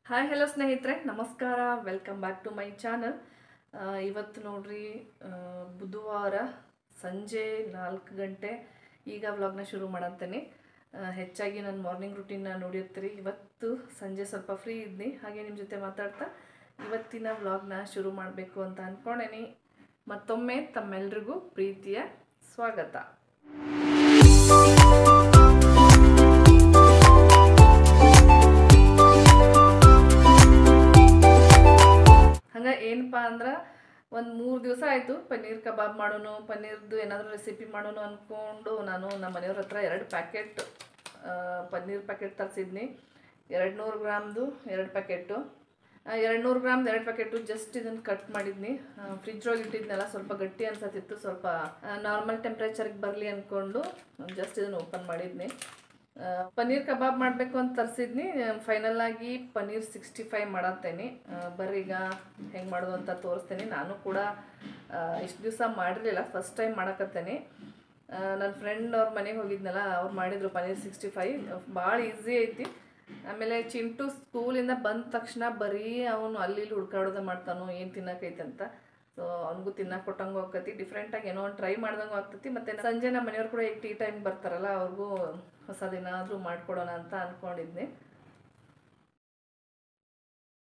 Hi hello ಸ್ನೇಹಿತರೆ, ನಮಸ್ಕಾರ. Welcome back to my channel. ಇವತ್ತು ನೋಡ್ರಿ, ಬುಧವಾರ ಸಂಜೆ 4 ಗಂಟೆ. ಈಗ ವ್ಲಾಗ್ನ ಶುರು ಮಾಡತ್ತೇನೆ. ಹೆಚ್ಚಾಗಿ ನನ್ನ ಮಾರ್ನಿಂಗ್ ರೂಟೀನ್ನ ನೋಡಿರ್ತೀರಿ. ಇವತ್ತು ಸಂಜೆ ಸ್ವಲ್ಪ ಫ್ರೀ ಇದ್ನಿ, ಹಾಗೆ ನಿಮ್ಮ ಜೊತೆ ಮಾತಾಡ್ತಾ ಇವತ್ತಿನ ವ್ಲಾಗ್ನ ಶುರು ಮಾಡಬೇಕು ಅಂತ ಅಂದ್ಕೊಂಡೇನಿ. ಮತ್ತೊಮ್ಮೆ ತಮ್ಮೆಲ್ರಿಗೂ ಪ್ರೀತಿಯ ಸ್ವಾಗತ. ಹಂಗೆ ಏನಪ್ಪ ಅಂದ್ರೆ ಒಂದು 3 ದಿವಸ ಆಯಿತು ಪನ್ನೀರ್ ಕಬಾಬ್ ಮಾಡೋನು, ಪನ್ನೀರ್ದು ಏನಾದರೂ ರೆಸಿಪಿ ಮಾಡೋನು ಅಂದ್ಕೊಂಡು ನಾನು ನಮ್ಮ ಮನೆಯವ್ರ ಹತ್ರ 2 ಪ್ಯಾಕೆಟ್ ಪನ್ನೀರ್ ಪ್ಯಾಕೆಟ್ ತರಿಸಿದ್ನಿ. 200 ಗ್ರಾಮ್ದು 2 ಪ್ಯಾಕೆಟು, 200 ಗ್ರಾಮ್ದು 2 ಪ್ಯಾಕೆಟು. ಜಸ್ಟ್ ಇದನ್ನು ಕಟ್ ಮಾಡಿದ್ನಿ. ಫ್ರಿಜ್ ಒಳಗೆ ಇಟ್ಟಿದ್ನೆಲ್ಲ, ಸ್ವಲ್ಪ ಗಟ್ಟಿ ಅನ್ಸತ್ತಿತ್ತು. ಸ್ವಲ್ಪ ನಾರ್ಮಲ್ ಟೆಂಪ್ರೇಚರ್ಗೆ ಬರಲಿ ಅಂದ್ಕೊಂಡು ಜಸ್ಟ್ ಇದನ್ನು ಓಪನ್ ಮಾಡಿದ್ನಿ. ಪನ್ನೀರ್ ಕಬಾಬ್ ಮಾಡಬೇಕು ಅಂತ ತರಿಸಿದ್ನಿ. ಫೈನಲ್ ಆಗಿ ಪನ್ನೀರ್ 65 ಮಾಡತ್ತೇನೆ. ಬರ್ರಿ ಈಗ ಹೆಂಗೆ ಮಾಡೋದು ಅಂತ ತೋರಿಸ್ತೇನೆ. ನಾನು ಕೂಡ ಇಷ್ಟು ದಿವಸ ಮಾಡಿರಲಿಲ್ಲ, ಫಸ್ಟ್ ಟೈಮ್ ಮಾಡಕತ್ತೇನೆ. ನನ್ನ ಫ್ರೆಂಡ್ ಅವ್ರ ಮನೆಗೆ ಹೋಗಿದ್ನಲ್ಲ, ಅವ್ರು ಮಾಡಿದರು ಪನ್ನೀರ್ 65. ಭಾಳ ಈಸಿ ಐತಿ. ಆಮೇಲೆ ಚಿಂಟು ಸ್ಕೂಲಿಂದ ಬಂದ ತಕ್ಷಣ ಬರೀ ಅವನು ಅಲ್ಲಿ ಇಲ್ಲಿ ಹುಡ್ಕಾಡೋದೇ ಮಾಡ್ತಾನೋ ಏನು ತಿನ್ನಕೈತೆ ಅಂತ. ಸೊ ಅವ್ನಿಗೂ ತಿನ್ನಕ್ಕೆ ಕೊಟ್ಟಂಗೂ ಆಗ್ತೈತಿ, ಡಿಫ್ರೆಂಟಾಗಿ ಏನೋ ಒಂದು ಟ್ರೈ ಮಾಡ್ದಂಗೂ ಆಗ್ತೈತಿ. ಮತ್ತು ಸಂಜೆ ನಮ್ಮ ಮನೆಯವ್ರು ಕೂಡ ಈಗ ಟೀ ಟೈಮ್ ಬರ್ತಾರಲ್ಲ, ಅವ್ರಿಗೂ ಹೊಸದೇನಾದರೂ ಮಾಡ್ಕೊಡೋಣ ಅಂತ ಅಂದ್ಕೊಂಡಿದ್ನಿ.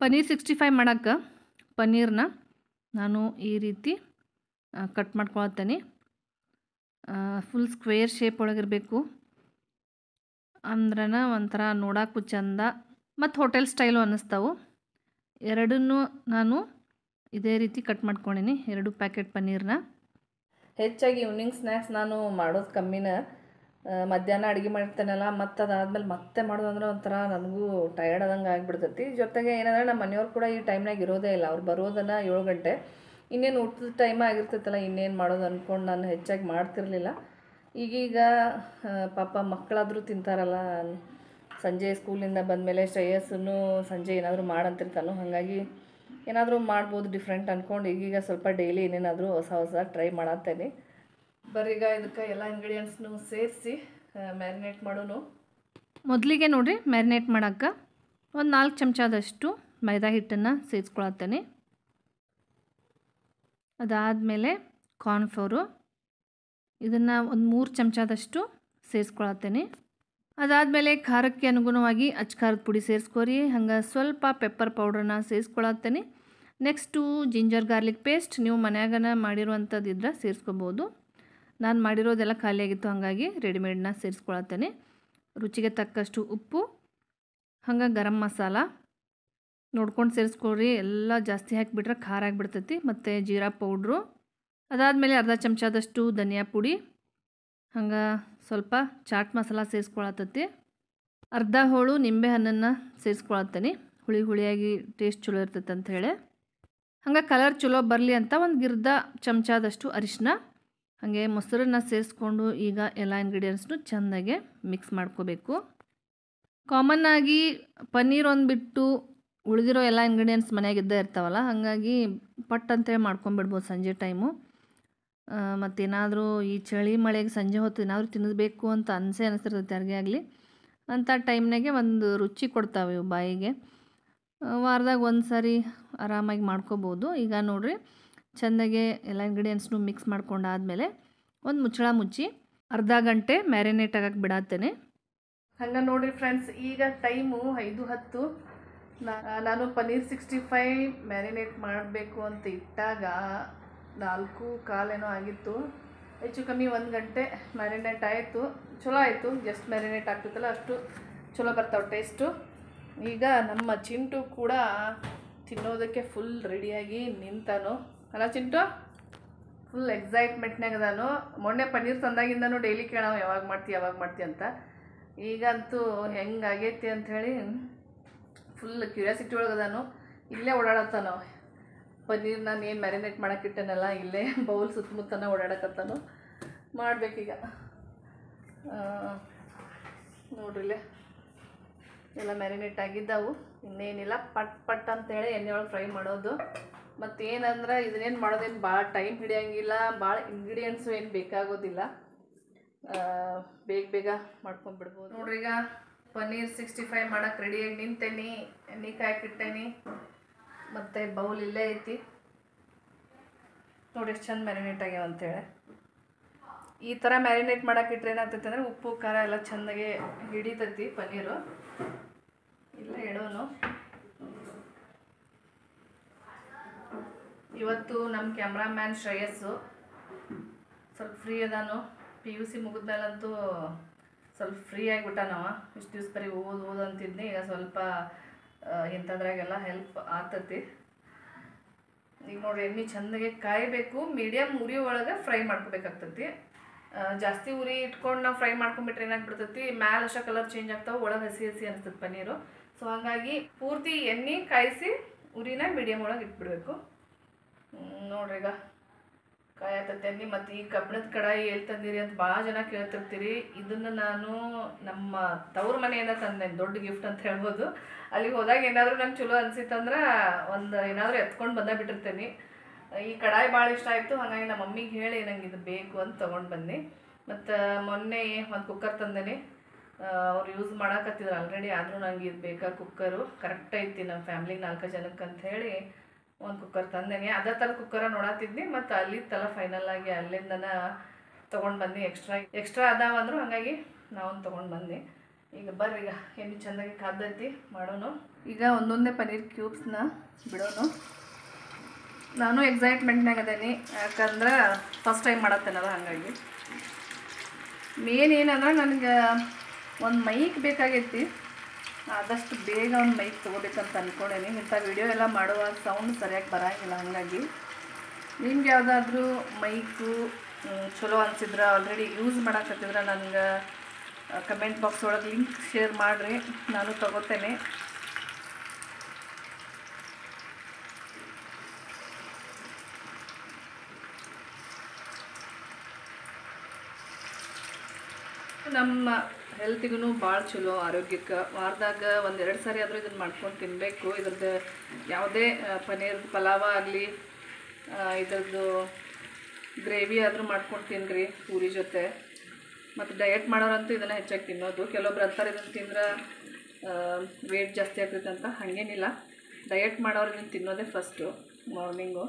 ಪನ್ನೀರ್ 65 ಮಾಡೋಕ್ಕೆ ಪನ್ನೀರ್ನ ನಾನು ಈ ರೀತಿ ಕಟ್ ಮಾಡ್ಕೊಳತ್ತೇನೆ. ಫುಲ್ ಸ್ಕ್ವೇರ್ ಶೇಪ್ ಒಳಗಿರಬೇಕು, ಅಂದ್ರನ ಒಂಥರ ನೋಡೋಕ್ಕೂ ಚಂದ ಮತ್ತು ಹೋಟೆಲ್ ಸ್ಟೈಲು ಅನ್ನಿಸ್ತಾವು. ಎರಡನ್ನೂ ನಾನು ಇದೇ ರೀತಿ ಕಟ್ ಮಾಡ್ಕೊಂಡೀನಿ, 2 ಪ್ಯಾಕೆಟ್ ಪನ್ನೀರ್ನ. ಹೆಚ್ಚಾಗಿ ಈವ್ನಿಂಗ್ ಸ್ನ್ಯಾಕ್ಸ್ ನಾನು ಮಾಡೋದು ಕಮ್ಮಿನ. ಮಧ್ಯಾಹ್ನ ಅಡುಗೆ ಮಾಡಿರ್ತೇನಲ್ಲ, ಮತ್ತು ಅದಾದ್ಮೇಲೆ ಮತ್ತೆ ಮಾಡೋದು ಅಂದ್ರೆ ಒಂಥರ ನನಗೂ ಟಯರ್ಡ್ ಆದಂಗೆ ಆಗಿಬಿಡ್ತೈತಿ. ಜೊತೆಗೆ ಏನಂದ್ರೆ ನಮ್ಮ ಮನೆಯವ್ರು ಕೂಡ ಈ ಟೈಮ್ನಾಗ ಇರೋದೇ ಇಲ್ಲ. ಅವ್ರು ಬರೋದನ್ನು 7 ಗಂಟೆ. ಇನ್ನೇನು ಊಟದ ಟೈಮ್ ಆಗಿರ್ತೈತಲ್ಲ, ಇನ್ನೇನು ಮಾಡೋದು ಅಂದ್ಕೊಂಡು ನಾನು ಹೆಚ್ಚಾಗಿ ಮಾಡ್ತಿರ್ಲಿಲ್ಲ. ಈಗೀಗ ಪಾಪ ಮಕ್ಕಳಾದರೂ ತಿಂತಾರಲ್ಲ, ಸಂಜೆ ಸ್ಕೂಲಿಂದ ಬಂದಮೇಲೆ ಶ್ರೇಯಸ್ಸನ್ನು ಸಂಜೆ ಏನಾದರೂ ಮಾಡಂತಿರ್ತಾನೋ, ಹಾಗಾಗಿ ಏನಾದರೂ ಮಾಡ್ಬೋದು ಡಿಫ್ರೆಂಟ್ ಅಂದ್ಕೊಂಡು ಈಗೀಗ ಸ್ವಲ್ಪ ಡೈಲಿ ಏನೇನಾದರೂ ಹೊಸ ಟ್ರೈ ಮಾಡತ್ತೇನೆ. ಬರೀಗ ಇದಕ್ಕೆ ಎಲ್ಲ ಇಂಗ್ರೀಡಿಯೆಂಟ್ಸ್ನು ಸೇರಿಸಿ ಮ್ಯಾರಿನೇಟ್ ಮಾಡೋನು. ಮೊದಲಿಗೆ ನೋಡಿರಿ, ಮ್ಯಾರಿನೇಟ್ ಮಾಡೋಕ್ಕೆ ಒಂದು 4 ಚಮಚದಷ್ಟು ಮೈದಾ ಹಿಟ್ಟನ್ನು ಸೇರಿಸ್ಕೊಳತ್ತೇನೆ. ಅದಾದಮೇಲೆ ಕಾರ್ನ್ಫ್ಲೋರು, ಇದನ್ನು ಒಂದು 3 ಚಮಚದಷ್ಟು ಸೇರಿಸ್ಕೊಳತ್ತೇನೆ. ಅದಾದಮೇಲೆ ಖಾರಕ್ಕೆ ಅನುಗುಣವಾಗಿ ಅಚ್ಕಾರದ ಪುಡಿ ಸೇರಿಸ್ಕೊರಿ. ಹಂಗೆ ಸ್ವಲ್ಪ ಪೆಪ್ಪರ್ ಪೌಡ್ರನ್ನ ಸೇರಿಸ್ಕೊಳತ್ತೇನೆ. ನೆಕ್ಸ್ಟು ಜಿಂಜರ್ ಗಾರ್ಲಿಕ್ ಪೇಸ್ಟ್, ನೀವು ಮನ್ಯಾಗನ ಮಾಡಿರುವಂಥದ್ದು ಇದ್ರೆ ಸೇರಿಸ್ಕೋಬೋದು. ನಾನು ಮಾಡಿರೋದೆಲ್ಲ ಖಾಲಿಯಾಗಿತ್ತು, ಹಾಗಾಗಿ ರೆಡಿಮೇಡ್ನ ಸೇರಿಸ್ಕೊಳತ್ತೇನೆ. ರುಚಿಗೆ ತಕ್ಕಷ್ಟು ಉಪ್ಪು, ಹಂಗೆ ಗರಂ ಮಸಾಲ ನೋಡ್ಕೊಂಡು ಸೇರಿಸ್ಕೊಳ್ರಿ. ಎಲ್ಲ ಜಾಸ್ತಿ ಹಾಕಿಬಿಟ್ರೆ ಖಾರ ಆಗಿಬಿಡ್ತೈತಿ. ಮತ್ತು ಜೀರಾ ಪೌಡ್ರು, ಅದಾದಮೇಲೆ ಅರ್ಧ ಚಮಚದಷ್ಟು ಧನಿಯಾ ಪುಡಿ, ಹಂಗೆ ಸ್ವಲ್ಪ ಚಾಟ್ ಮಸಾಲ ಸೇರಿಸ್ಕೊಳತ್ತೈತಿ. ಅರ್ಧ ಹೋಳು ನಿಂಬೆ ಹಣ್ಣನ್ನು ಸೇರಿಸ್ಕೊಳತ್ತೇನೆ, ಹುಳಿ ಹುಳಿಯಾಗಿ ಟೇಸ್ಟ್ ಚಲೋ ಇರ್ತೈತೆ ಅಂಥೇಳಿ. ಹಂಗೆ ಕಲರ್ ಚಲೋ ಬರಲಿ ಅಂತ ಒಂದು 1/2 ಚಮಚದಷ್ಟು ಅರಿಶಿನ, ಹಾಗೆ ಮೊಸರನ್ನ ಸೇರಿಸ್ಕೊಂಡು ಈಗ ಎಲ್ಲ ಇಂಗ್ರೀಡಿಯೆಂಟ್ಸ್ನು ಚೆಂದಾಗೆ ಮಿಕ್ಸ್ ಮಾಡ್ಕೋಬೇಕು. ಕಾಮನ್ನಾಗಿ ಪನ್ನೀರ್ ಒಂದು ಬಿಟ್ಟು ಉಳಿದಿರೋ ಎಲ್ಲ ಇಂಗ್ರೀಡಿಯೆಂಟ್ಸ್ ಮನೆಯಾಗಿದ್ದೇ ಇರ್ತಾವಲ್ಲ, ಹಾಗಾಗಿ ಪಟ್ ಅಂತೇಳಿ ಮಾಡ್ಕೊಂಬಿಡ್ಬೋದು ಸಂಜೆ ಟೈಮು. ಮತ್ತೇನಾದರೂ ಈ ಚಳಿ ಮಳೆಗೆ ಸಂಜೆ ಹೊತ್ತು ಏನಾದರೂ ತಿನ್ನಬೇಕು ಅಂತ ಅನಿಸ್ತಿರ್ತೈತೆ ಯಾರಿಗೇ ಆಗಲಿ. ಅಂಥ ಟೈಮ್ನಾಗೆ ಒಂದು ರುಚಿ ಕೊಡ್ತಾವೆ ಇವು ಬಾಯಿಗೆ. ವಾರದಾಗ ಒಂದು ಸಾರಿ ಆರಾಮಾಗಿ ಮಾಡ್ಕೋಬೋದು. ಈಗ ನೋಡಿರಿ, ಚೆಂದಾಗೆ ಎಲ್ಲ ಇಂಗ್ರೀಡಿಯೆಂಟ್ಸ್ನು ಮಿಕ್ಸ್ ಮಾಡ್ಕೊಂಡಾದಮೇಲೆ ಒಂದು ಮುಚ್ಚಳ ಮುಚ್ಚಿ ಅರ್ಧ ಗಂಟೆ ಮ್ಯಾರಿನೇಟ್ ಆಗಕ್ಕೆ ಬಿಡತ್ತೇನೆ. ಹಂಗೆ ನೋಡಿರಿ ಫ್ರೆಂಡ್ಸ್, ಈಗ ಟೈಮು 5:10. ನಾನು ಪನ್ನೀರ್ 65 ಮ್ಯಾರಿನೇಟ್ ಮಾಡಬೇಕು ಅಂತ ಇಟ್ಟಾಗ 4:15 ಏನೋ ಆಗಿತ್ತು. ಹೆಚ್ಚು ಕಮ್ಮಿ 1 ಗಂಟೆ ಮ್ಯಾರಿನೇಟ್ ಆಯಿತು. ಚಲೋ ಆಯಿತು. ಜಸ್ಟ್ ಮ್ಯಾರಿನೇಟ್ ಆಗ್ತಿತ್ತಲ್ಲ, ಅಷ್ಟು ಚಲೋ ಬರ್ತಾವೆ ಟೇಸ್ಟು. ಈಗ ನಮ್ಮ ಚಿಂಟು ಕೂಡ ತಿನ್ನೋದಕ್ಕೆ ಫುಲ್ ರೆಡಿಯಾಗಿ ನಿಂತಾನು ಅಲ್ಲ ಚಿಂಟು? ಫುಲ್ ಎಕ್ಸೈಟ್ಮೆಂಟ್ನಾಗ ಅದಾನು. ಮೊನ್ನೆ ಪನ್ನೀರ್ ತಂದಾಗಿಂದನೂ ಡೈಲಿ ಕೇಳೋ ಯಾವಾಗ ಮಾಡ್ತಿ ಅಂತ. ಈಗಂತೂ ಹೆಂಗಾಗೈತಿ ಅಂಥೇಳಿ ಫುಲ್ ಕ್ಯೂರಿಯಾಸಿಟಿ ಒಳಗದಾನು. ಇಲ್ಲೇ ಓಡಾಡತ್ತಾನು. ಪನ್ನೀರ್ ನಾನು ಏನು ಮ್ಯಾರಿನೇಟ್ ಮಾಡೋಕ್ಕಿಟ್ಟನಲ್ಲ, ಇಲ್ಲೇ ಬೌಲ್ ಸುತ್ತಮುತ್ತನ ಓಡಾಡಕತ್ತಾನು. ಮಾಡಬೇಕೀಗ. ನೋಡ್ರಿಲ್ಲೇ ಎಲ್ಲ ಮ್ಯಾರಿನೇಟ್ ಆಗಿದ್ದಾವು. ಇನ್ನೇನಿಲ್ಲ, ಪಟ್ ಅಂತೇಳಿ ಎಣ್ಣೆ ಒಳಗೆ ಫ್ರೈ ಮಾಡೋದು. ಮತ್ತೇನಂದ್ರೆ ಇದನ್ನೇನು ಮಾಡೋದೇನು ಭಾಳ ಟೈಮ್ ಹಿಡಿಯೋಂಗಿಲ್ಲ, ಭಾಳ ಇಂಗ್ರೀಡಿಯೆಂಟ್ಸು ಏನು ಬೇಕಾಗೋದಿಲ್ಲ. ಬೇಗ ಮಾಡ್ಕೊಂಡ್ಬಿಡ್ಬೋದು. ನೋಡ್ರಿ, ಈಗ ಪನ್ನೀರ್ 65 ಮಾಡೋಕೆ ರೆಡಿಯಾಗಿ ನಿಂತೇನಿ. ಎಣ್ಣೆ ಕಾಯಕ್ಕಿಟ್ಟೇನಿ ಮತ್ತು ಬೌಲ್ ಇಲ್ಲೇ ಐತಿ. ನೋಡಿ ಎಷ್ಟು ಚಂದ ಮ್ಯಾರಿನೇಟ್ ಆಗ್ಯಾವ ಅಂತೇಳಿ. ಈ ಥರ ಮ್ಯಾರಿನೇಟ್ ಮಾಡೋಕ್ಕಿಟ್ರೆ ಏನಾಗ್ತೈತೆ ಅಂದರೆ ಉಪ್ಪು ಖಾರ ಎಲ್ಲ ಚೆಂದಾಗೆ ಹಿಡಿತೈತಿ ಪನ್ನೀರು. ಇಲ್ಲ ಇಡೋನು. ಇವತ್ತು ನಮ್ಮ ಕ್ಯಾಮ್ರಾಮ್ಯಾನ್ ಶ್ರೇಯಸ್ಸು ಸ್ವಲ್ಪ ಫ್ರೀ ಅದಾನು. PUC ಮುಗಿದ್ಮೇಲಂತೂ ಸ್ವಲ್ಪ ಫ್ರೀ ಆಗಿಬಿಟ್ಟ. ನಾವು ಇಷ್ಟು ದಿವ್ಸ ಬರೀ ಓದು ಅಂತಿದ್ನಿ. ಈಗ ಸ್ವಲ್ಪ ಇಂಥದ್ರಾಗೆಲ್ಲ ಹೆಲ್ಪ್ ಆಗ್ತೈತಿ. ಈಗ ನೋಡಿರಿ ಎಣ್ಣೆ ಚೆಂದಾಗೆ ಕಾಯಬೇಕು. ಮೀಡಿಯಮ್ ಉರಿ ಒಳಗೆ ಫ್ರೈ ಮಾಡ್ಕೋಬೇಕಾಗ್ತೈತಿ. ಜಾಸ್ತಿ ಉರಿ ಇಟ್ಕೊಂಡು ನಾವು ಫ್ರೈ ಮಾಡ್ಕೊಂಡ್ಬಿಟ್ರೆ ಏನಾಗ್ಬಿಡ್ತೈತಿ, ಮ್ಯಾಲೆ ಅಷ್ಟೇ ಕಲರ್ ಚೇಂಜ್ ಆಗ್ತಾವೆ, ಒಳಗೆ ಹಸಿ ಹಸಿ ಅನಿಸ್ತದೆ ಪನ್ನೀರು. ಸೊ ಹಾಗಾಗಿ ಪೂರ್ತಿ ಎಣ್ಣೆ ಕಾಯಿಸಿ ಉರಿನ ಮೀಡಿಯಮ್ ಒಳಗೆ ಇಟ್ಬಿಡ್ಬೇಕು. ನೋಡ್ರಿ ಈಗ ಕಾಯತೈತೆ ಎಣ್ಣೆ. ಮತ್ತು ಈ ಕಬ್ಬಿಣದ ಕಡಾಯಿ ಎಲ್ಲಿ ತಂದಿರಿ ಅಂತ ಭಾಳ ಜನ ಕೇಳ್ತಿರ್ತೀರಿ. ಇದನ್ನು ನಾನು ನಮ್ಮ ತವ್ರ ಮನೆಯಿಂದ ತಂದೆ, ದೊಡ್ಡ ಗಿಫ್ಟ್ ಅಂತ ಹೇಳ್ಬೋದು. ಅಲ್ಲಿಗೆ ಹೋದಾಗ ಏನಾದರೂ ನಂಗೆ ಚಲೋ ಅನಿಸಿತ್ತಂದ್ರೆ ಒಂದು ಏನಾದರೂ ಎತ್ಕೊಂಡು ಬಿಟ್ಟಿರ್ತೇನೆ. ಈ ಕಡಾಯಿ ಭಾಳ ಇಷ್ಟ ಆಯಿತು. ಹಾಗಾಗಿ ನಮ್ಮ ಮಮ್ಮಿಗೆ ಹೇಳಿ ನಂಗೆ ಇದು ಬೇಕು ಅಂತ ತೊಗೊಂಡು ಬಂದು. ಮತ್ತು ಮೊನ್ನೆ ಒಂದು ಕುಕ್ಕರ್ ತಂದೇನೆ. ಅವ್ರು ಯೂಸ್ ಮಾಡಕತ್ತಿದ್ರು ಆಲ್ರೆಡಿ. ಆದರೂ ನಂಗೆ ಇದು ಬೇಕಾ ಕುಕ್ಕರು, ಕರೆಕ್ಟ್ ಐತಿ ನಮ್ಮ ಫ್ಯಾಮ್ಲಿಗೆ 4 ಜನಕ್ಕೆ ಅಂತ ಹೇಳಿ ಒಂದು ಕುಕ್ಕರ್ ತಂದೇನೆ. ಅದೇ ಥರದ ಕುಕ್ಕರ ನೋಡತ್ತಿದ್ನಿ. ಮತ್ತು ಅಲ್ಲಿ ತಲ ಫೈನಲ್ ಆಗಿ ಅಲ್ಲಿಂದನ ತೊಗೊಂಡು ಬಂದು ಎಕ್ಸ್ಟ್ರಾ ಅದಾವಂದ್ರು. ಹಾಗಾಗಿ ನಾವೊಂದು ತೊಗೊಂಡು ಬಂದು. ಈಗ ಬರ್ರಿ, ಈಗ ಎಣ್ಣೆ ಚೆಂದಾಗಿ ಕಾದೈತಿ, ಮಾಡೋನು. ಈಗ ಒಂದೊಂದೇ ಪನ್ನೀರ್ ಕ್ಯೂಬ್ಸ್ನ ಬಿಡೋನು. ನಾನು ಎಕ್ಸೈಟ್ಮೆಂಟ್ನಾಗ ಅದೇನಿ, ಯಾಕಂದ್ರೆ ಫಸ್ಟ್ ಟೈಮ್ ಮಾಡತ್ತೇನಲ್ಲ. ಹಾಗಾಗಿ ಮೇನ್ ಏನಂದ್ರೆ ನನಗೆ ಒಂದು ಮೈಕ್ ಬೇಕಾಗೈತಿ. ಆದಷ್ಟು ಬೇಗ ಒಂದು ಮೈಕ್ ತೊಗೋಬೇಕಂತ ಅಂದ್ಕೊಂಡೇನಿ. ಇಂಥ ವಿಡಿಯೋ ಎಲ್ಲ ಮಾಡುವಾಗ ಸೌಂಡ್ ಸರಿಯಾಗಿ ಬರೋಂಗಿಲ್ಲ. ಹಾಗಾಗಿ ನಿಮ್ಗೆ ಯಾವುದಾದ್ರೂ ಮೈಕು ಚಲೋ ಅನಿಸಿದ್ರೆ, ಆಲ್ರೆಡಿ ಯೂಸ್ ಮಾಡಕತ್ತಿದ್ರೆ ನನಗೆ ಕಮೆಂಟ್ ಬಾಕ್ಸ್ ಒಳಗೆ ಲಿಂಕ್ ಶೇರ್ ಮಾಡಿರಿ, ನಾನು ತೊಗೋತೇನೆ. ನಮ್ಮ ಹೆಲ್ತಿಗೂ ಭಾಳ ಚಲೋ, ಆರೋಗ್ಯಕ್ಕೆ. ವಾರದಾಗ 1-2 ಸಾರಿ ಆದರೂ ಇದನ್ನು ಮಾಡ್ಕೊಂಡು ತಿನ್ನಬೇಕು. ಇದ್ರದ್ದು ಯಾವುದೇ ಪನ್ನೀರ್ ಪಲಾವ ಆಗಲಿ, ಇದ್ರದ್ದು ಗ್ರೇವಿ ಆದರೂ ಮಾಡ್ಕೊಂಡು ತಿನ್ನಿರಿ ಪೂರಿ ಜೊತೆ. ಮತ್ತು ಡಯಟ್ ಮಾಡೋರಂತೂ ಇದನ್ನು ಹೆಚ್ಚಾಗಿ ತಿನ್ನೋದು. ಕೆಲವೊಬ್ರು ಅಂತಾರೆ ಇದನ್ನು ತಿಂದ್ರೆ ವೇಟ್ ಜಾಸ್ತಿ ಆಗ್ತೈತೆ ಅಂತ. ಹಾಗೇನಿಲ್ಲ, ಡಯಟ್ ಮಾಡೋರು ಇದನ್ನು ತಿನ್ನೋದೇ ಫಸ್ಟು ಮಾರ್ನಿಂಗು.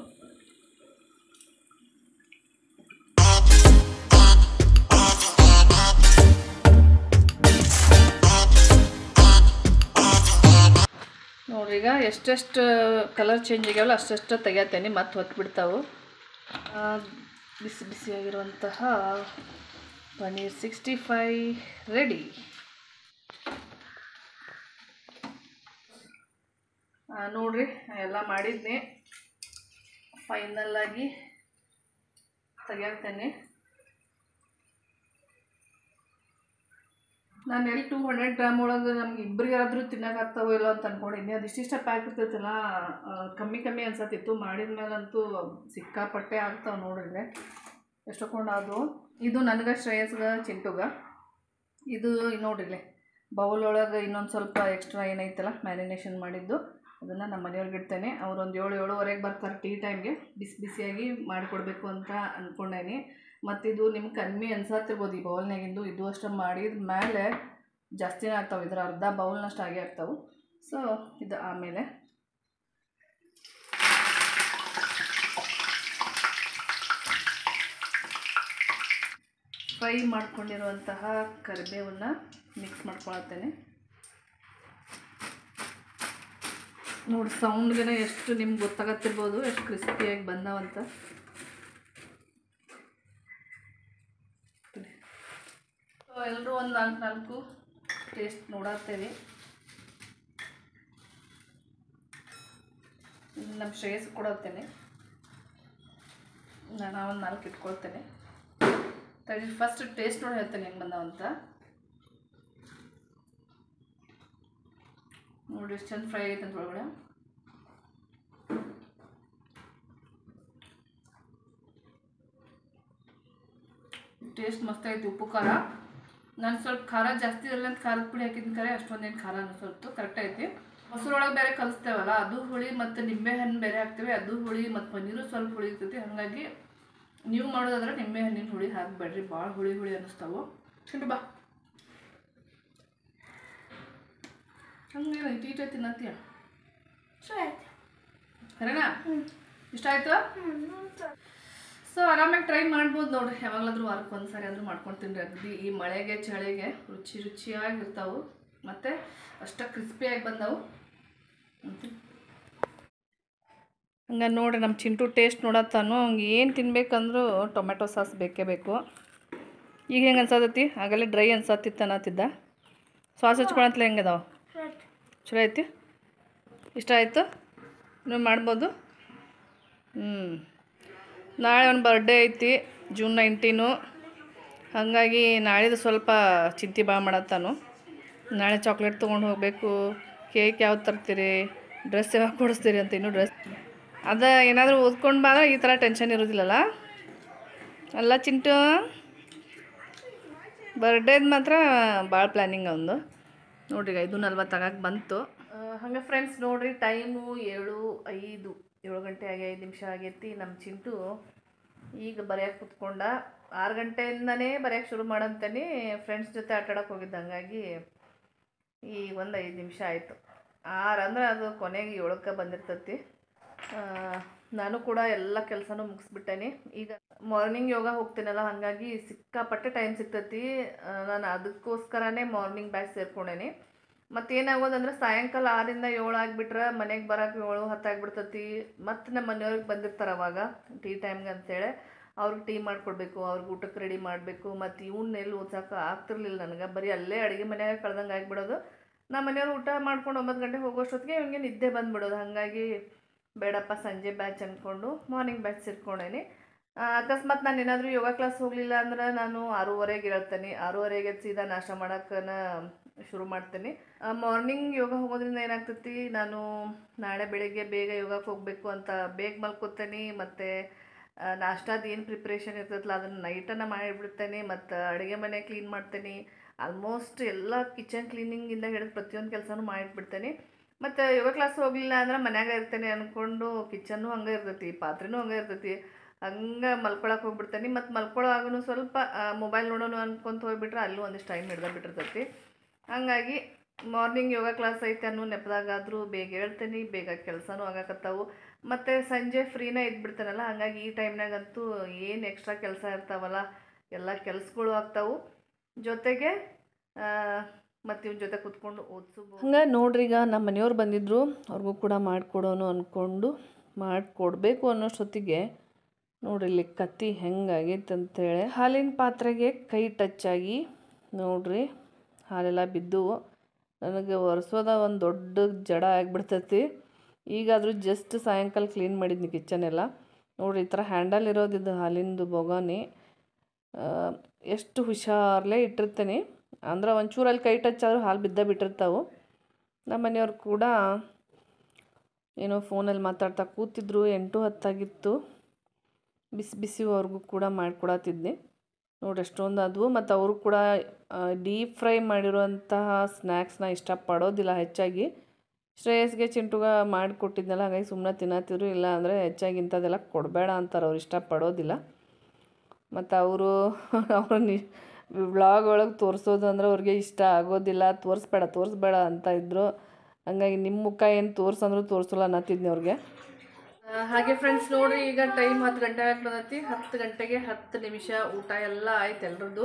ನೋಡ್ರಿ, ಈಗ ಎಷ್ಟೆಷ್ಟು ಕಲರ್ ಚೇಂಜ್ ಆಗ್ಯಾವಲ್ಲ ಅಷ್ಟೆಷ್ಟು ತೆಗಿತೇನೆ, ಮತ್ತೆ ಹೊತ್ಬಿಡ್ತಾವೆ. ಬಿಸಿ ಬಿಸಿಯಾಗಿರುವಂತಹ ಪನ್ನೀರ್ 65 ರೆಡಿ. ನೋಡ್ರಿ, ಎಲ್ಲ ಮಾಡಿದ್ನಿ. ಫೈನಲ್ಲಾಗಿ ತೆಗಿಯಾಕ್ತೇನೆ. ನಾನು ಎಲ್ಲಿ 200 ಗ್ರಾಮ್ ಒಳಗೆ ನಮ್ಗೆ ಇಬ್ಬರಿಗಾದ್ರೂ ತಿನ್ನೋಕ್ಕಾಗ್ತಾವೋ ಇಲ್ಲ ಅಂತ ಅಂದ್ಕೊಂಡಿದ್ದೆ. ಅದು ಇಷ್ಟಿಷ್ಟ ಪ್ಯಾಕ್ ಇರ್ತೈತಲ್ಲ, ಕಮ್ಮಿ ಅನ್ಸತ್ತಿತ್ತು. ಮಾಡಿದ ಮೇಲಂತೂ ಸಿಕ್ಕಾಪಟ್ಟೆ ಆಗ್ತಾವೆ. ನೋಡ್ರಿ ಎಷ್ಟೊಂದು ಅದು. ಇದು ನನಗೆ, ಶ್ರೇಯಸ್ಗೆ, ಚಿಂಟುಗ. ಇದು ನೋಡ್ರಿ ಬೌಲ್ ಒಳಗೆ ಇನ್ನೊಂದು ಸ್ವಲ್ಪ ಎಕ್ಸ್ಟ್ರಾ ಏನೈತಲ್ಲ ಮ್ಯಾರಿನೇಷನ್ ಮಾಡಿದ್ದು, ಅದನ್ನು ನಮ್ಮ ಮನೆಯವ್ರಿಗೆ ಇಡ್ತೇನೆ. ಅವ್ರು ಒಂದು 7-7:15 ಬರ್ತಾರೆ ಟೀ ಟೈಮ್ಗೆ. ಬಿಸಿಯಾಗಿ ಮಾಡಿಕೊಡ್ಬೇಕು ಅಂತ ಅಂದ್ಕೊಂಡೇನಿ. ಮತ್ತು ಇದು ನಿಮ್ಗೆ ಕಮ್ಮಿ ಅನ್ಸತ್ತಿರ್ಬೋದು ಈ ಬೌಲ್ನಾಗಿಂದು. ಇದು ಅಷ್ಟು ಮಾಡಿದ ಮೇಲೆ ಜಾಸ್ತಿನೇ ಆಗ್ತಾವೆ. ಇದರ ಅರ್ಧ ಬೌಲ್ನಷ್ಟು ಆಗೇ ಆಗ್ತಾವೆ. ಸೊ ಇದು ಆಮೇಲೆ ಫ್ರೈ ಮಾಡ್ಕೊಂಡಿರುವಂತಹ ಕರಿಬೇವನ್ನು ಮಿಕ್ಸ್ ಮಾಡ್ಕೊಳತ್ತೇನೆ. ನೋಡಿ, ಸೌಂಡ್ಗೆ ಎಷ್ಟು ನಿಮ್ಗೆ ಗೊತ್ತಾಗತ್ತಿರ್ಬೋದು ಎಷ್ಟು ಕ್ರಿಸ್ಪಿಯಾಗಿ ಬಂದಾವಂತ. ಎಲ್ಲರೂ ಒಂದು 4 ಟೇಸ್ಟ್ ನೋಡತ್ತೇವೆ. ನಮ್ಮ ಶ್ರೇಯಸ್ ಕೊಡತ್ತೇನೆ. ನಾನು ಒಂದು 4 ಇಟ್ಕೊಳ್ತೇನೆ. ಫಸ್ಟ್ ಟೇಸ್ಟ್ ನೋಡಿ ಹೇಳ್ತೇನೆ ಹೆಂಗೆ ಬಂದಾವಂತ. ನೋಡಿ ಎಷ್ಟು ಚಂದ ಫ್ರೈ ಆಗೈತೆ ಅಂತ ಒಳಗಡೆ. ಟೇಸ್ಟ್ ಮಸ್ತ್ ಐತಿ. ಉಪ್ಪು ಖಾರ ನಾನು ಸ್ವಲ್ಪ ಖಾರ ಜಾಸ್ತಿ ಇರಲ್ಲ ಅಂತ ಖಾರದ ಪುಡಿ ಹಾಕಿದ ಖಾರ ಅಷ್ಟೊಂದೇನು ಖಾರ ಅನಿಸುತ್ತೆ. ಕರೆಕ್ಟ್ ಐತಿ. ಮೊಸರೊಳಗೆ ಬೇರೆ ಕಲಿಸ್ತೇವಲ್ಲ, ಅದು ಹುಳಿ, ಮತ್ತು ನಿಂಬೆಹಣ್ಣು ಬೇರೆ ಹಾಕ್ತೇವೆ, ಅದು ಹುಳಿ, ಮತ್ತು ಪನ್ನೀರು ಸ್ವಲ್ಪ ಹುಳಿ ಇರ್ತೈತಿ. ಹಾಗಾಗಿ ನೀವು ಮಾಡೋದಾದ್ರೆ ನಿಂಬೆಹಣ್ಣಿನ ಹುಳಿ ಹಾಕಬೇಡ್ರಿ, ಭಾಳ ಹುಳಿ ಅನ್ನಿಸ್ತಾವೆ. ಬಾ ಹಂಗೇನು ಇಟ್ಟು ತಿನ್ನತ್ತೀಯ ಕರೆನಾ ಇಷ್ಟ ಆಯಿತು. ಸೊ ಆರಾಮಾಗಿ ಟ್ರೈ ಮಾಡ್ಬೋದು ನೋಡ್ರಿ, ಯಾವಾಗಲಾದ್ರೂ ವಾರಕ್ಕೆ ಒಂದ್ಸಾರಿ ಆದರೂ ಮಾಡ್ಕೊಂಡು ತಿನ್ರಿ. ಅಗದಿ ಈ ಮಳೆಗೆ ಚಳಿಗೆ ರುಚಿಯಾಗಿರ್ತಾವೆ ಮತ್ತು ಅಷ್ಟ ಕ್ರಿಸ್ಪಿಯಾಗಿ ಬಂದವು. ಹಂಗೆ ನೋಡ್ರಿ ನಮ್ಮ ಚಿಂಟು ಟೇಸ್ಟ್ ನೋಡತ್ತಾನು. ಹಂಗೆ ಏನು ತಿನ್ಬೇಕಂದ್ರೂ ಟೊಮೆಟೊ ಸಾಸ್ ಬೇಕೇ ಬೇಕು. ಈಗ ಹೆಂಗೆ ಅನ್ಸತೈತಿ? ಆಗಲೇ ಡ್ರೈ ಅನ್ಸತ್ತಿತ್ತು ಅನ್ನತ್ತಿದ್ದ. ಸಾಸ್ ಹಚ್ಕೊಳತ್ಲೆ ಹೆಂಗದಾವ? ಚಲೋ ಐತಿ, ಇಷ್ಟ ಆಯಿತು. ನೀವು ಮಾಡ್ಬೋದು. ನಾಳೆ ಒಂದು ಬರ್ಡೇ ಐತಿ, June 19. ಹಾಗಾಗಿ ನಾಳಿದ್ದು ಸ್ವಲ್ಪ ಚಿಂತೆ ಭಾಳ ಮಾಡತ್ತಾನು. ನಾಳೆ ಚಾಕ್ಲೇಟ್ ತೊಗೊಂಡು ಹೋಗಬೇಕು, ಕೇಕ್ ಯಾವ್ದು ತರ್ತೀರಿ, ಡ್ರೆಸ್ ಯಾವಾಗ ಕೊಡಿಸ್ತೀರಿ ಅಂತ. ಇನ್ನೂ ಡ್ರೆಸ್ ಅದು ಏನಾದರೂ ಓದ್ಕೊಂಡು ಬಾ ಈ ಥರ ಟೆನ್ಷನ್ ಇರೋದಿಲ್ಲಲ್ಲ ಅಲ್ಲ ಚಿಂಟು. ಬರ್ಡೇದು ಮಾತ್ರ ಭಾಳ ಪ್ಲ್ಯಾನಿಂಗ್ ಒಂದು ನೋಡ್ರಿ. 5:40 ಬಂತು. ಹಾಗೆ ಫ್ರೆಂಡ್ಸ್ ನೋಡಿರಿ, ಟೈಮು 7 ಗಂಟೆ ಆಗಿ 5 ನಿಮಿಷ ಆಗೈತಿ. ನಮ್ಮ ಚಿಂಟು ಈಗ ಬರೆಯೋಕೆ ಕುತ್ಕೊಂಡ. 6 ಗಂಟೆಯಿಂದನೇ ಬರೆಯೋಕೆ ಶುರು ಮಾಡಂತಾನೆ ಫ್ರೆಂಡ್ಸ್ ಜೊತೆ ಆಟಾಡೋಕೆ ಹೋಗಿದ್ದ. ಹಂಗಾಗಿ ಈಗ ಒಂದು 5 ನಿಮಿಷ ಆಯಿತು. 6 ಅಂದ್ರೆ ಅದು ಕೊನೆಗೆ 7ಕ್ಕೆ ಬಂದಿರ್ತೈತಿ. ನಾನು ಕೂಡ ಎಲ್ಲ ಕೆಲಸನೂ ಮುಗಿಸ್ಬಿಟ್ಟೇನಿ. ಈಗ ಮಾರ್ನಿಂಗ್ ಯೋಗ ಹೋಗ್ತೀನಲ್ಲ, ಹಾಗಾಗಿ ಸಿಕ್ಕಾಪಟ್ಟೆ ಟೈಮ್ ಸಿಗ್ತೈತಿ. ನಾನು ಅದಕ್ಕೋಸ್ಕರನೇ ಮಾರ್ನಿಂಗ್ ಬ್ಯಾಚ್ ಸೇರ್ಕೊಂಡೇನಿ. ಮತ್ತೇನಾಗೋದಂದ್ರೆ ಸಾಯಂಕಾಲ 6ರಿಂದ 7 ಆಗಿಬಿಟ್ರೆ ಮನೆಗೆ ಬರೋಕೆ 7-10 ಆಗಿಬಿಡ್ತೈತಿ. ಮತ್ತು ನಮ್ಮ ಮನೆಯವ್ರಿಗೆ ಬಂದಿರ್ತಾರೆ ಅವಾಗ ಟೀ ಟೈಮ್ಗೆ ಅಂತೇಳಿ ಅವ್ರಿಗೆ ಟೀ ಮಾಡಿಕೊಡ್ಬೇಕು, ಅವ್ರಿಗೆ ಊಟಕ್ಕೆ ರೆಡಿ ಮಾಡಬೇಕು. ಮತ್ತು ಇವನ್ನೆಲ್ಲಿ ಓದ್ಸೋಕೆ ಆಗ್ತಿರ್ಲಿಲ್ಲ ನನಗೆ. ಬರೀ ಅಲ್ಲೇ ಅಡುಗೆ ಮನೆಯಾಗ ಕಳ್ದಂಗೆ ಆಗಿಬಿಡೋದು. ನಮ್ಮ ಮನೆಯವ್ರು ಊಟ ಮಾಡ್ಕೊಂಡು 9 ಗಂಟೆಗೆ ಹೋಗೋಷ್ಟೊತ್ತಿಗೆ ಇವನಿಗೆ ನಿದ್ದೆ ಬಂದುಬಿಡೋದು. ಹಾಗಾಗಿ ಬೇಡಪ್ಪ ಸಂಜೆ ಬ್ಯಾಚ್ ಅಂದ್ಕೊಂಡು ಮಾರ್ನಿಂಗ್ ಬ್ಯಾಚ್ ಸೇರ್ಕೊಂಡೇನಿ. ಅಕಸ್ಮಾತ್ ನಾನು ಏನಾದರೂ ಯೋಗ ಕ್ಲಾಸ್ ಹೋಗಲಿಲ್ಲ ಅಂದ್ರೆ ನಾನು 6:30ಗೆ ಹೇಳ್ತೇನೆ. 6:30ಗೆ ಸೀದಾ ನಾಷ್ಟ ಮಾಡೋಕ್ಕನ ಶುರು ಮಾಡ್ತೀನಿ. ಮಾರ್ನಿಂಗ್ ಯೋಗ ಹೋಗೋದ್ರಿಂದ ಏನಾಗ್ತೈತಿ, ನಾನು ನಾಳೆ ಬೆಳಗ್ಗೆ ಬೇಗ ಯೋಗಕ್ಕೆ ಹೋಗಬೇಕು ಅಂತ ಬೇಗ ಮಲ್ಕೋತೇನೆ. ಮತ್ತು ನಾಷ್ಟಾದ ಏನು ಪ್ರಿಪ್ರೇಷನ್ ಇರ್ತೈತಲ್ಲ ಅದನ್ನು ನೈಟನ್ನು ಮಾಡಿಬಿಡ್ತೇನೆ. ಮತ್ತು ಅಡುಗೆ ಮನೆ ಕ್ಲೀನ್ ಮಾಡ್ತೇನೆ. ಆಲ್ಮೋಸ್ಟ್ ಎಲ್ಲ ಕಿಚನ್ ಕ್ಲೀನಿಂಗಿಂದ ಹಿಡಿದು ಪ್ರತಿಯೊಂದು ಕೆಲಸನೂ ಮಾಡಿಬಿಡ್ತೇನೆ. ಮತ್ತು ಯೋಗ ಕ್ಲಾಸ್ ಹೋಗಲಿಲ್ಲ ಅಂದ್ರೆ ಮನ್ಯಾಗ ಇರ್ತೇನೆ ಅಂದ್ಕೊಂಡು ಕಿಚನ್ನು ಹಂಗೆ ಇರ್ತೈತಿ, ಪಾತ್ರೆನೂ ಹಂಗೆ ಇರ್ತೈತಿ. ಹಂಗೆ ಮಲ್ಕೊಳಕ್ಕೆ ಹೋಗ್ಬಿಡ್ತೇನೆ. ಮತ್ತು ಮಲ್ಕೊಳ್ಳೋವಾಗೂ ಸ್ವಲ್ಪ ಮೊಬೈಲ್ ನೋಡೋಣ ಅಂದ್ಕೊಂತ ಹೋಗ್ಬಿಟ್ರೆ ಅಲ್ಲೂ ಒಂದಿಷ್ಟು ಟೈಮ್ ಹಿಡ್ದಾಬಿಟ್ಟಿರ್ತೈತಿ. ಹಾಗಾಗಿ ಮಾರ್ನಿಂಗ್ ಯೋಗ ಕ್ಲಾಸ್ ಐತೆ ಅನ್ನೋ ನೆಪದಾಗಾದರೂ ಬೇಗ ಹೇಳ್ತೇನೆ, ಬೇಗ ಕೆಲಸನೂ ಆಗಕತ್ತಾವು. ಮತ್ತು ಸಂಜೆ ಫ್ರೀನೇ ಇದ್ಬಿಡ್ತೇನಲ್ಲ, ಹಾಗಾಗಿ ಈ ಟೈಮ್ನಾಗಂತೂ ಏನು ಎಕ್ಸ್ಟ್ರಾ ಕೆಲಸ ಇರ್ತಾವಲ್ಲ ಎಲ್ಲ ಕೆಲಸಗಳು ಆಗ್ತಾವು. ಜೊತೆಗೆ ಮತ್ತು ಇವ್ನ ಜೊತೆ ಕೂತ್ಕೊಂಡು ಓದಿಸ್ಬೋದು. ಹಂಗೆ ನೋಡ್ರಿ, ಈಗ ನಮ್ಮ ಮನೆಯವ್ರು ಬಂದಿದ್ದರು, ಅವ್ರಿಗೂ ಕೂಡ ಮಾಡಿಕೊಡೋನು ಅಂದ್ಕೊಂಡು ಮಾಡಿಕೊಡ್ಬೇಕು ಅನ್ನೋಷ್ಟೊತ್ತಿಗೆ ನೋಡ್ರಿ ಇಲ್ಲಿ ಕತ್ತಿ ಹೆಂಗಾಗೈತೆ ಅಂತೇಳಿ ಹಾಲಿನ ಪಾತ್ರೆಗೆ ಕೈ ಟಚ್ ಆಗಿ ನೋಡ್ರಿ ಹಾಲೆಲ್ಲ ಬಿದ್ದು ನನಗೆ ಒರೆಸೋದ ಒಂದು ದೊಡ್ಡ ಜಡ ಆಗಿಬಿಡ್ತೈತಿ. ಈಗಾದರೂ ಜಸ್ಟ್ ಸಾಯಂಕಾಲ ಕ್ಲೀನ್ ಮಾಡಿದ್ನಿ ಕಿಚನ್ ಎಲ್ಲ. ನೋಡ್ರಿ ಈ ಥರ ಹ್ಯಾಂಡಲ್ ಇರೋದಿದ್ದು ಹಾಲಿಂದು ಬೊಗಾನಿ ಎಷ್ಟು ಹುಷಾರಲ್ಲೇ ಇಟ್ಟಿರ್ತೇನೆ. ಅಂದ್ರೆ ಒಂಚೂರಲ್ಲಿ ಕೈ ಟಚ್ ಆದರೂ ಹಾಲು ಬಿಟ್ಟಿರ್ತಾವೆ. ನಮ್ಮ ಮನೆಯವ್ರು ಕೂಡ ಏನೋ ಫೋನಲ್ಲಿ ಮಾತಾಡ್ತಾ ಕೂತಿದ್ರು. 8-10 ಆಗಿತ್ತು. ಬಿಸಿ ಅವ್ರಿಗೂ ಕೂಡ ಮಾಡಿಕೊಡತ್ತಿದ್ದೆ. ನೋಡಿ ಎಷ್ಟೊಂದು ಆದವು. ಮತ್ತು ಅವರು ಕೂಡ ಡೀಪ್ ಫ್ರೈ ಮಾಡಿರುವಂತಹ ಸ್ನ್ಯಾಕ್ಸ್ನ ಇಷ್ಟಪಡೋದಿಲ್ಲ ಹೆಚ್ಚಾಗಿ. ಶ್ರೇಯಸ್ಗೆ ಚಿಂಟುಗ ಮಾಡಿಕೊಟ್ಟಿದ್ನಲ್ಲ, ಹಾಗಾಗಿ ಸುಮ್ಮನೆ ತಿನ್ನತ್ತಿದ್ರು. ಇಲ್ಲ ಅಂದರೆ ಹೆಚ್ಚಾಗಿ ಇಂಥದ್ದೆಲ್ಲ ಕೊಡಬೇಡ ಅಂತಾರೆ, ಅವ್ರು ಇಷ್ಟಪಡೋದಿಲ್ಲ. ಮತ್ತು ಅವರು ವ್ಲಾಗ್ ಒಳಗೆ ತೋರಿಸೋದು ಅಂದ್ರೆ ಅವ್ರಿಗೆ ಇಷ್ಟ ಆಗೋದಿಲ್ಲ. ತೋರಿಸ್ಬೇಡ ಅಂತ ಇದ್ದರು. ಹಂಗಾಗಿ ನಿಮ್ಮ ಮುಖ ಏನು ತೋರ್ಸಂದ್ರೂ ತೋರಿಸಲ್ಲ ಅನ್ನತ್ತಿದ್ನಿ ಅವ್ರಿಗೆ. ಹಾಗೆ ಫ್ರೆಂಡ್ಸ್ ನೋಡ್ರಿ, ಈಗ ಟೈಮ್ 10 ಗಂಟೆ ಆಗಿ ಬಂದೈತಿ. 10 ಗಂಟೆಗೆ 10 ನಿಮಿಷ ಊಟ ಎಲ್ಲ ಆಯ್ತು ಎಲ್ರದ್ದು.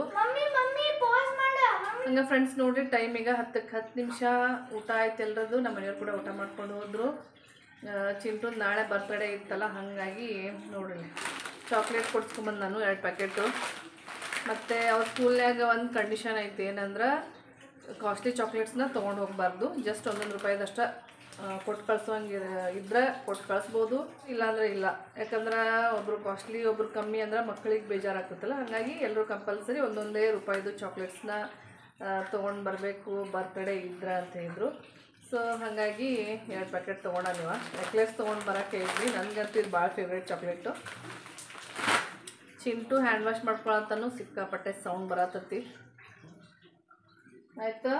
ಹಂಗೆ ಫ್ರೆಂಡ್ಸ್ ನೋಡ್ರಿ, ಟೈಮ್ ಈಗ 10ಕ್ಕೆ 10 ನಿಮಿಷ ಊಟ ಆಯ್ತು ಎಲ್ರದ್ದು. ನಮ್ಮ ಮನೆಯವ್ರು ಕೂಡ ಊಟ ಮಾಡ್ಕೊಂಡು ಹೋದ್ರು. ಚಿಂಟು ನಾಳೆ ಬರ್ತ್ಡೇ ಇತ್ತಲ್ಲ, ಹಾಗಾಗಿ ನೋಡ್ರಿ ಚಾಕ್ಲೇಟ್ ಕೊಡ್ಸ್ಕೊಂಬಂದು ನಾನು 2 ಪ್ಯಾಕೆಟು. ಮತ್ತು ಅವ್ರ ಸ್ಕೂಲ್ನಾಗ ಒಂದು ಕಂಡೀಷನ್ ಐತೆ, ಏನಂದ್ರೆ ಕಾಸ್ಟ್ಲಿ ಚಾಕ್ಲೇಟ್ಸ್ನ ತೊಗೊಂಡು ಹೋಗಬಾರ್ದು. ಜಸ್ಟ್ 1 ರೂಪಾಯಿದಷ್ಟು ಕೊಟ್ಟು ಕಳ್ಸೋಂಗೆ ಇದ್ರೆ ಕೊಟ್ಟು ಕಳಿಸ್ಬೋದು, ಇಲ್ಲಾಂದರೆ ಇಲ್ಲ. ಯಾಕಂದ್ರೆ ಒಬ್ಬರು ಕಾಸ್ಟ್ಲಿ ಒಬ್ರು ಕಮ್ಮಿ ಅಂದ್ರೆ ಮಕ್ಕಳಿಗೆ ಬೇಜಾರಾಗ್ತೈತಲ್ಲ, ಹಾಗಾಗಿ ಎಲ್ಲರೂ ಕಂಪಲ್ಸರಿ 1 ರೂಪಾಯಿದು ಚಾಕ್ಲೇಟ್ಸ್ನ ತೊಗೊಂಡು ಬರಬೇಕು ಬರ್ತ್ಡೇ ಇದ್ರೆ ಅಂತ ಹೇಳಿದ್ರು. ಸೊ ಹಾಗಾಗಿ 2 ಪ್ಯಾಕೆಟ್ ತೊಗೊಂಡ. ನೀವು ನೆಕ್ಲೆಸ್ ತೊಗೊಂಡು ಬರೋಕ್ಕೆ ಇದ್ವಿ. ನನಗಂತೂ ಇದು ಭಾಳ favourite chocolate. Chintu hand wash ಮಾಡ್ಕೊಳಂತನೂ ಸಿಕ್ಕಾಪಟ್ಟೆ ಸೌಂಡ್ ಬರತ್ತತಿ. ಆಯಿತಾ,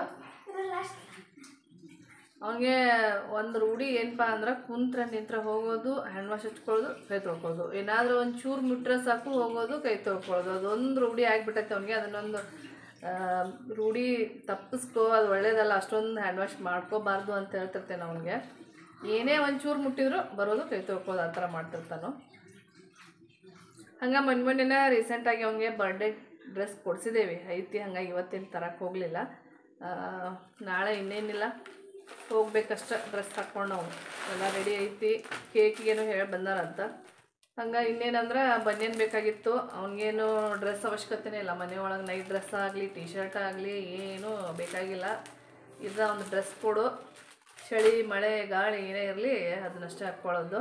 ಅವನಿಗೆ ಒಂದು ರೂಢಿ ಏನಪ್ಪ ಅಂದ್ರೆ ನಿಂತ್ರೆ ಹೋಗೋದು, ಹ್ಯಾಂಡ್ ವಾಶ್ ಹಚ್ಕೊಳ್ಳೋದು, ಕೈ ತೊಳ್ಕೊಳ್ಳೋದು. ಏನಾದರೂ ಒಂದು ಚೂರು ಮುಟ್ರೆ ಸಾಕು ಹೋಗೋದು, ಕೈ ತೊಳ್ಕೊಳ್ಳೋದು. ಅದೊಂದು ರೂಢಿ ಆಗಿಬಿಟ್ಟೈತೆ ಅವನಿಗೆ. ಅದನ್ನೊಂದು ರೂಢಿ ತಪ್ಪಿಸ್ಕೋ, ಅದು ಒಳ್ಳೇದಲ್ಲ, ಅಷ್ಟೊಂದು ಹ್ಯಾಂಡ್ ವಾಶ್ ಮಾಡ್ಕೋಬಾರ್ದು ಅಂತ ಹೇಳ್ತಿರ್ತೇನೆ ಅವನಿಗೆ. ಏನೇ ಒಂಚೂರು ಮುಟ್ಟಿದ್ರು ಬರೋದು ಕೈ ತೊಳ್ಕೋದು ಆ ಥರ ಮಾಡ್ತಿರ್ತಾನು. ಹಂಗೆ ಮೊನ್ನೆ ರೀಸೆಂಟಾಗಿ ಅವನಿಗೆ ಬರ್ಡೇ ಡ್ರೆಸ್ ಕೊಡಿಸಿದ್ದೇವೆ ಐತಿ, ಹಂಗಾಗಿ ಇವತ್ತೇನು ತರಕ್ಕೆ ಹೋಗಲಿಲ್ಲ. ನಾಳೆ ಇನ್ನೇನಿಲ್ಲ, ಹೋಗ್ಬೇಕಷ್ಟ ಡ್ರೆಸ್ ಹಾಕ್ಕೊಂಡು ಅವನು ಎಲ್ಲ ರೆಡಿ ಐತಿ. ಕೇಕಿಗೇನು ಹೇಳಿ ಬಂದಾರಂತ. ಹಂಗೆ ಇನ್ನೇನಂದ್ರೆ ಬನ್ನೇನು ಬೇಕಾಗಿತ್ತು, ಅವನಿಗೇನು ಡ್ರೆಸ್ ಅವಶ್ಯಕತೆನೇ ಇಲ್ಲ. ಮನೆ ಒಳಗೆ ನೈಟ್ ಡ್ರೆಸ್ ಆಗಲಿ ಟಿ ಶರ್ಟ್ ಆಗಲಿ ಏನೂ ಬೇಕಾಗಿಲ್ಲ. ಇದು ಒಂದು ಡ್ರೆಸ್ ಕೊಡು, ಚಳಿ ಮಳೆ ಗಾಳಿ ಏನೇ ಇರಲಿ ಅದನ್ನಷ್ಟೇ ಹಾಕ್ಕೊಳ್ಳೋದು.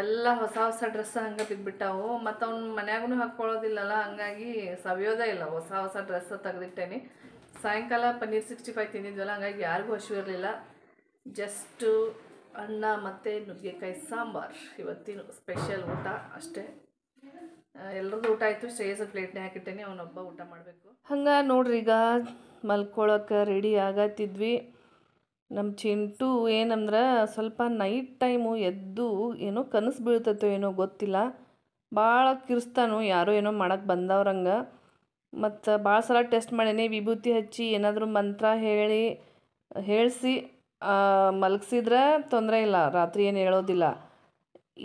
ಎಲ್ಲ ಹೊಸ ಹೊಸ ಡ್ರೆಸ್ ಹಂಗೆ ಬಿದ್ದುಬಿಟ್ಟಾವು. ಮತ್ತು ಅವ್ನು ಮನ್ಯಾಗೂ ಹಾಕ್ಕೊಳ್ಳೋದಿಲ್ಲಲ್ಲ, ಹಂಗಾಗಿ ಸವಿಯೋದೇ ಇಲ್ಲ. ಹೊಸ ಹೊಸ ಡ್ರೆಸ್ ತೆಗೆದಿಟ್ಟೇನೆ. ಸಾಯಂಕಾಲ ಪನ್ನೀರ್ 65 ತಿಂದಿದ್ವಲ್ಲ, ಹಂಗಾಗಿ ಯಾರಿಗೂ ಹಸಿವು ಇರಲಿಲ್ಲ. ಜಸ್ಟು ಅನ್ನ ಮತ್ತು ನುಗ್ಗೆಕಾಯಿ ಸಾಂಬಾರು ಇವತ್ತಿನ ಸ್ಪೆಷಲ್ ಊಟ ಅಷ್ಟೇ. ಎಲ್ಲರದ್ದು ಊಟ ಆಯಿತು. ಶ್ರೇಯಸ್ ಪ್ಲೇಟ್ನೇ ಹಾಕಿಟ್ಟೇನೆ, ಅವನೊಬ್ಬ ಊಟ ಮಾಡಬೇಕು. ಹಂಗೆ ನೋಡ್ರಿ, ಈಗ ಮಲ್ಕೊಳಕ್ಕೆ ರೆಡಿ ಆಗತ್ತಿದ್ವಿ. ನಮ್ಮ ಚಿಂಟು ಏನಂದ್ರೆ ಸ್ವಲ್ಪ ನೈಟ್ ಟೈಮು ಎದ್ದು ಏನೋ ಕನಸು ಬೀಳ್ತೈತೋ ಏನೋ ಗೊತ್ತಿಲ್ಲ, ಭಾಳ ಕಿರ್ಸ್ತಾನು. ಯಾರೋ ಏನೋ ಮಾಡಕ್ಕೆ ಬಂದವ್ರಂಗೆ. ಮತ್ತು ಭಾಳ ಸಲ ಟೆಸ್ಟ್ ಮಾಡೇನಿ, ವಿಭೂತಿ ಹಚ್ಚಿ ಏನಾದರೂ ಮಂತ್ರ ಹೇಳಿಸಿ ಮಲಗಿಸಿದ್ರೆ ತೊಂದರೆ ಇಲ್ಲ, ರಾತ್ರಿ ಏನು ಹೇಳೋದಿಲ್ಲ.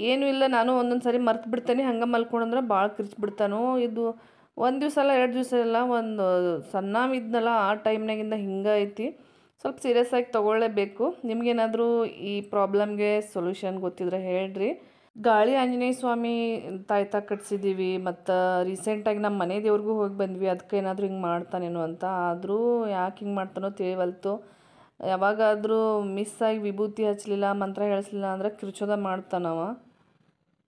ಏನೂ ಇಲ್ಲ, ನಾನು ಒಂದೊಂದು ಸರಿ ಮರ್ತು ಬಿಡ್ತೇನೆ. ಹಂಗೆ ಮಲ್ಕೊಂಡ್ರೆ ಭಾಳ ಕಿರ್ಚ್ಬಿಡ್ತಾನು. ಇದು ಒಂದು ದಿವಸ ಅಲ್ಲ 2 ದಿವಸ ಇಲ್ಲ, ಒಂದು ಸಣ್ಣವಿದ್ನಲ್ಲ ಆ ಟೈಮ್ನಾಗಿಂದ ಹಿಂಗೆ ಐತಿ. ಸ್ವಲ್ಪ ಸೀರಿಯಸ್ ಆಗಿ ತೊಗೊಳ್ಳೇಬೇಕು. ನಿಮಗೇನಾದರೂ ಈ ಪ್ರಾಬ್ಲಮ್ಗೆ ಸೊಲ್ಯೂಷನ್ ಗೊತ್ತಿದ್ರೆ ಹೇಳ್ರಿ. ಗಾಳಿ ಆಂಜನೇಯ ಸ್ವಾಮಿ ತಾಯ್ತ ಕಟ್ಸಿದ್ದೀವಿ. ಮತ್ತು ರೀಸೆಂಟಾಗಿ ನಮ್ಮ ಮನೆ ದೇವ್ರಿಗೂ ಹೋಗಿ ಬಂದ್ವಿ. ಅದಕ್ಕೆ ಏನಾದರೂ ಹಿಂಗೆ ಮಾಡ್ತಾನೇನೋ ಅಂತ. ಆದರೂ ಯಾಕೆ ಹಿಂಗೆ ಮಾಡ್ತಾನೋ ತಿಳಿವಲ್ತು. ಯಾವಾಗಾದರೂ ಮಿಸ್ ಆಗಿ ವಿಭೂತಿ ಹಚ್ಚಲಿಲ್ಲ, ಮಂತ್ರ ಹೇಳಿಸ್ಲಿಲ್ಲ ಅಂದ್ರೆ ಕಿರ್ಚೋದ ಮಾಡ್ತಾನವ.